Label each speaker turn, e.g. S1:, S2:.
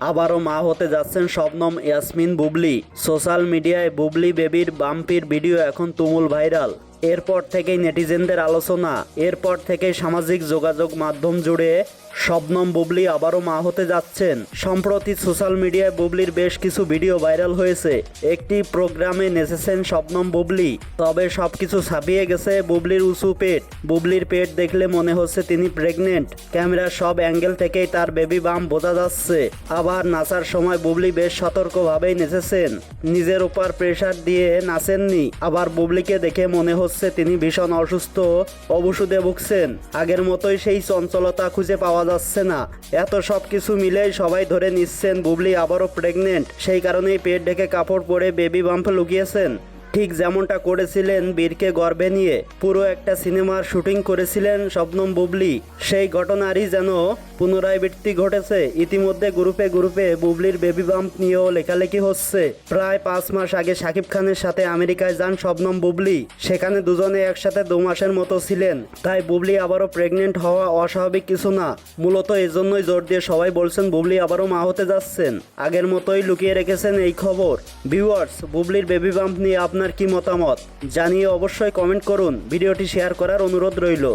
S1: আবারও মা হতে যাচ্ছেন শবনম ইয়াসমিন বুবলি। সোশ্যাল মিডিয়ায় বুবলি বেবির বাম্পির ভিডিও এখন তুমুল ভাইরাল। এরপর থেকেই নেটিজেনদের আলোচনা, এরপর থেকেই সামাজিক যোগাযোগ মাধ্যম জুড়ে শবনম বুবলি আবারও মা হতে যাচ্ছেন। সম্প্রতি সোশ্যাল মিডিয়ায় বুবলির বেশ কিছু ভিডিও ভাইরাল হয়েছে। একটি প্রোগ্রামে নেচেছেন শবনম বুবলি, তবে সবকিছু ছাপিয়ে গেছে বুবলির উঁচু পেট। বুবলির পেট দেখলে মনে হচ্ছে তিনি প্রেগনেন্ট। ক্যামেরার সব অ্যাঙ্গেল থেকেই তার বেবি বাম্প বোঝা যাচ্ছে। আবার নাচার সময় বুবলি বেশ সতর্কভাবেই নেচেছেন, নিজের উপর প্রেশার দিয়ে নাচেননি। আবার বুবলিকে দেখে মনে হচ্ছে তিনি ভীষণ অসুস্থ, ওষুধে ভুগছেন। আগের মতোই সেই চঞ্চলতা খুঁজে পাওয়া যাচ্ছে না। এত সব কিছু মিলেই সবাই ধরে নিচ্ছেন বুবলি আবারও প্রেগনেন্ট। সেই কারণেই পেট ঢেকে কাপড় পরে বেবি বাম্প লুকিয়েছেন, ঠিক যেমনটা করেছিলেন বীরকে গর্ভে নিয়ে। পুরো একটা সিনেমার শুটিং করেছিলেন শবনম বুবলি, সেই ঘটনারই যেন পুনরাবৃত্তি ঘটেছে। ইতিমধ্যে গ্রুপে গ্রুপে বুবলির বেবি বাম্প নিয়েও লেখালেখি হচ্ছে। প্রায় 5 মাস আগে শাকিব খানের সাথে আমেরিকায় যান শবনম বুবলি, সেখানে দুজনে একসাথে 2 মাসের মতো ছিলেন। তাই বুবলি আবারও প্রেগনেন্ট হওয়া অস্বাভাবিক কিছু না। মূলত এজন্যই জোর দিয়ে সবাই বলছেন বুবলি আবারও মা হতে যাচ্ছেন। আগের মতোই লুকিয়ে রেখেছেন এই খবর। ভিউয়ার্স, বুবলির বেবি বাম্প নিয়ে আপনার কি মতামত জানিয়ে অবশ্যই কমেন্ট করুন। ভিডিওটি শেয়ার করার অনুরোধ রইল।